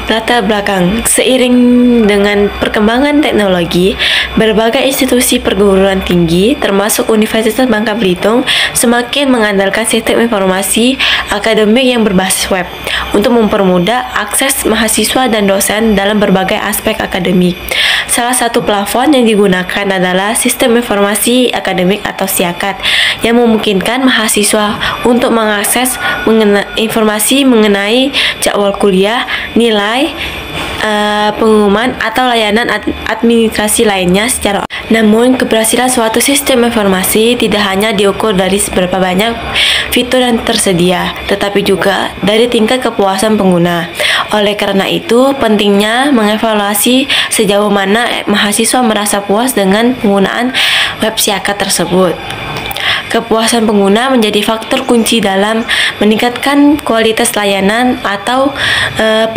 Latar belakang, seiring dengan perkembangan teknologi, berbagai institusi perguruan tinggi, termasuk Universitas Bangka Belitung, semakin mengandalkan sistem informasi akademik yang berbasis web untuk mempermudah akses mahasiswa dan dosen dalam berbagai aspek akademik. Salah satu platform yang digunakan adalah Sistem Informasi Akademik atau SIAKAD, yang memungkinkan mahasiswa untuk mengakses informasi mengenai jadwal kuliah, nilai, pengumuman, atau layanan administrasi lainnya secara. Namun, keberhasilan suatu sistem informasi tidak hanya diukur dari seberapa banyak fitur yang tersedia, tetapi juga dari tingkat kepuasan pengguna. Oleh karena itu, pentingnya mengevaluasi sejauh mana mahasiswa merasa puas dengan penggunaan web SIAKAD tersebut. Kepuasan pengguna menjadi faktor kunci dalam meningkatkan kualitas layanan atau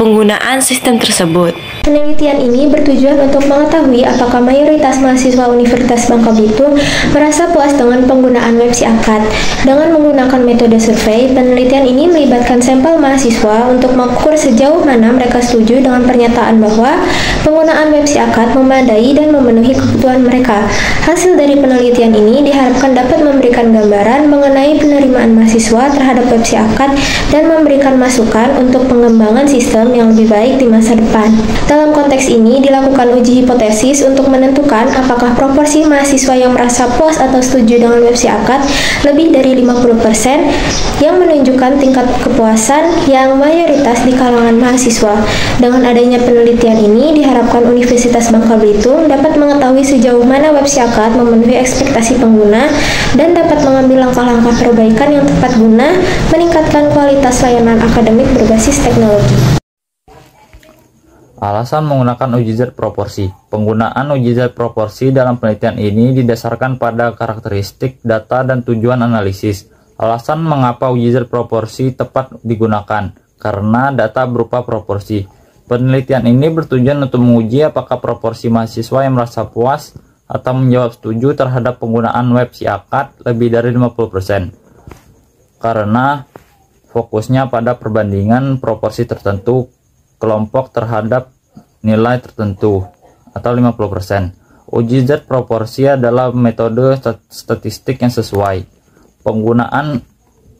penggunaan sistem tersebut. Penelitian ini bertujuan untuk mengetahui apakah mayoritas mahasiswa Universitas Bangka Belitung merasa puas dengan penggunaan web SIAKAD. Dengan menggunakan metode survei, penelitian ini melibatkan sampel mahasiswa untuk mengukur sejauh mana mereka setuju dengan pernyataan bahwa penggunaan web SIAKAD memadai dan memenuhi kebutuhan mereka. Hasil dari penelitian ini diharapkan dapat memberikan gambaran mengenai penerimaan mahasiswa terhadap web SIAKAD dan memberikan masukan untuk pengembangan sistem yang lebih baik di masa depan. Dalam konteks ini, dilakukan uji hipotesis untuk menentukan apakah proporsi mahasiswa yang merasa puas atau setuju dengan web SIAKAD lebih dari 50%, yang menunjukkan tingkat kepuasan yang mayoritas di kalangan mahasiswa. Dengan adanya penelitian ini, diharapkan Universitas Bangka Belitung dapat mengetahui sejauh mana web SIAKAD memenuhi ekspektasi pengguna dan dapat mengambil langkah-langkah perbaikan yang tepat guna meningkatkan kualitas layanan akademik berbasis teknologi. Alasan menggunakan uji Z proporsi. Penggunaan uji Z proporsi dalam penelitian ini didasarkan pada karakteristik data dan tujuan analisis. Alasan mengapa uji Z proporsi tepat digunakan, karena data berupa proporsi. Penelitian ini bertujuan untuk menguji apakah proporsi mahasiswa yang merasa puas atau menjawab setuju terhadap penggunaan web SIAKAD lebih dari 50%. Karena fokusnya pada perbandingan proporsi tertentu kelompok terhadap nilai tertentu atau 50%. Uji Z proporsi adalah metode statistik yang sesuai. Penggunaan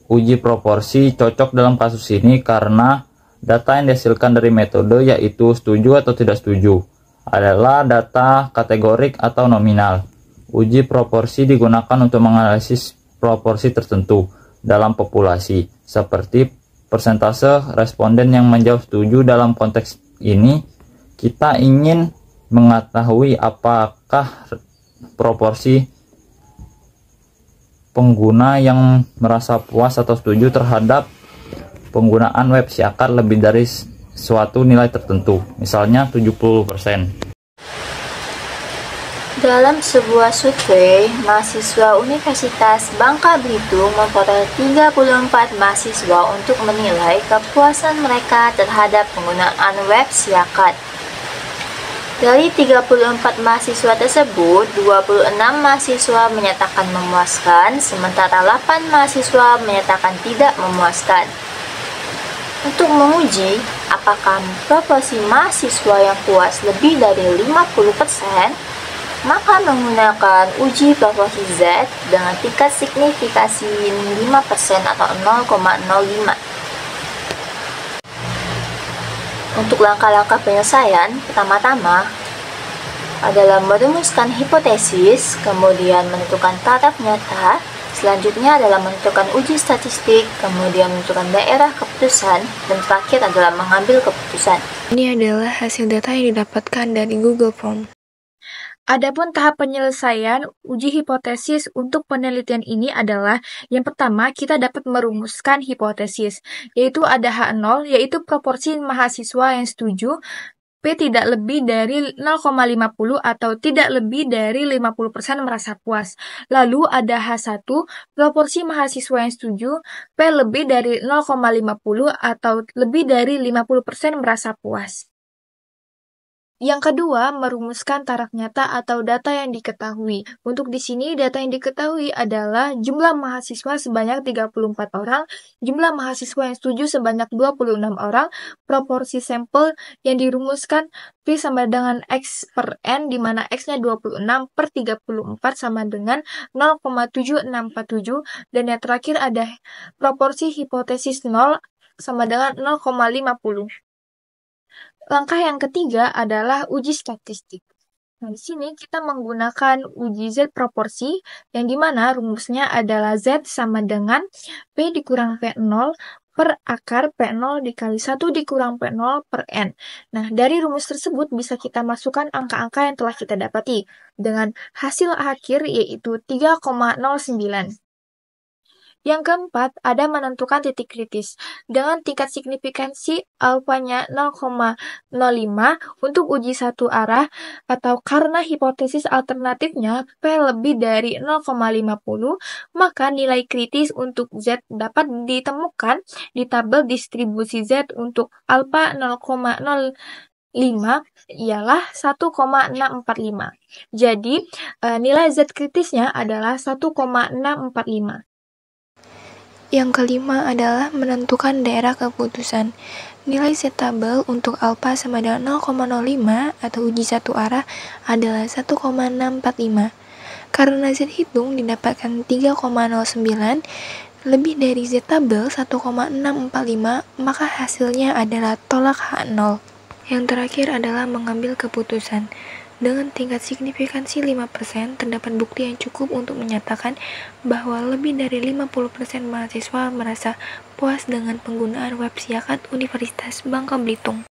uji proporsi cocok dalam kasus ini karena data yang dihasilkan dari metode, yaitu setuju atau tidak setuju, adalah data kategorik atau nominal. Uji proporsi digunakan untuk menganalisis proporsi tertentu dalam populasi, seperti persentase responden yang menjawab setuju. Dalam konteks ini, kita ingin mengetahui apakah proporsi pengguna yang merasa puas atau setuju terhadap penggunaan web SIAKAD lebih dari suatu nilai tertentu, misalnya 70%. Dalam sebuah survei, mahasiswa Universitas Bangka Belitung memperoleh 34 mahasiswa untuk menilai kepuasan mereka terhadap penggunaan web SIAKAD. Dari 34 mahasiswa tersebut, 26 mahasiswa menyatakan memuaskan, sementara 8 mahasiswa menyatakan tidak memuaskan. Untuk menguji apakah proporsi mahasiswa yang puas lebih dari 50%, maka menggunakan uji proporsi Z dengan tingkat signifikasi 5% atau 0,05. Untuk langkah-langkah penyelesaian, pertama-tama adalah merumuskan hipotesis, kemudian menentukan taraf nyata, selanjutnya adalah menentukan uji statistik, kemudian menentukan daerah keputusan, dan terakhir adalah mengambil keputusan. Ini adalah hasil data yang didapatkan dari Google Form. Adapun tahap penyelesaian uji hipotesis untuk penelitian ini adalah yang pertama, kita dapat merumuskan hipotesis, yaitu ada H0, yaitu proporsi mahasiswa yang setuju, P tidak lebih dari 0,50 atau tidak lebih dari 50% merasa puas. Lalu ada H1, proporsi mahasiswa yang setuju, P lebih dari 0,50 atau lebih dari 50% merasa puas. Yang kedua, merumuskan taraf nyata atau data yang diketahui. Untuk di sini, data yang diketahui adalah jumlah mahasiswa sebanyak 34 orang, jumlah mahasiswa yang setuju sebanyak 26 orang, proporsi sampel yang dirumuskan P sama dengan X per N, di mana X-nya 26 per 34 sama dengan 0,7647, dan yang terakhir ada proporsi hipotesis 0 sama dengan 0,50. Langkah yang ketiga adalah uji statistik. Nah, di sini kita menggunakan uji Z proporsi, yang dimana rumusnya adalah Z sama dengan P dikurang P0 per akar P0 dikali 1 dikurang P0 per N. Nah, dari rumus tersebut bisa kita masukkan angka-angka yang telah kita dapati, dengan hasil akhir yaitu 3,09. Yang keempat, ada menentukan titik kritis. Dengan tingkat signifikansi alfanya 0,05 untuk uji satu arah, atau karena hipotesis alternatifnya P lebih dari 0,50, maka nilai kritis untuk Z dapat ditemukan di tabel distribusi Z untuk alfa 0,05 ialah 1,645. Jadi, nilai Z kritisnya adalah 1,645. Yang kelima adalah menentukan daerah keputusan. Nilai Z tabel untuk alfa sama dengan 0,05 atau uji satu arah adalah 1,645. Karena Z hitung didapatkan 3,09 lebih dari Z tabel 1,645, maka hasilnya adalah tolak H0. Yang terakhir adalah mengambil keputusan. Dengan tingkat signifikansi 5%, terdapat bukti yang cukup untuk menyatakan bahwa lebih dari 50% mahasiswa merasa puas dengan penggunaan web Siakat Universitas Bangka Belitung.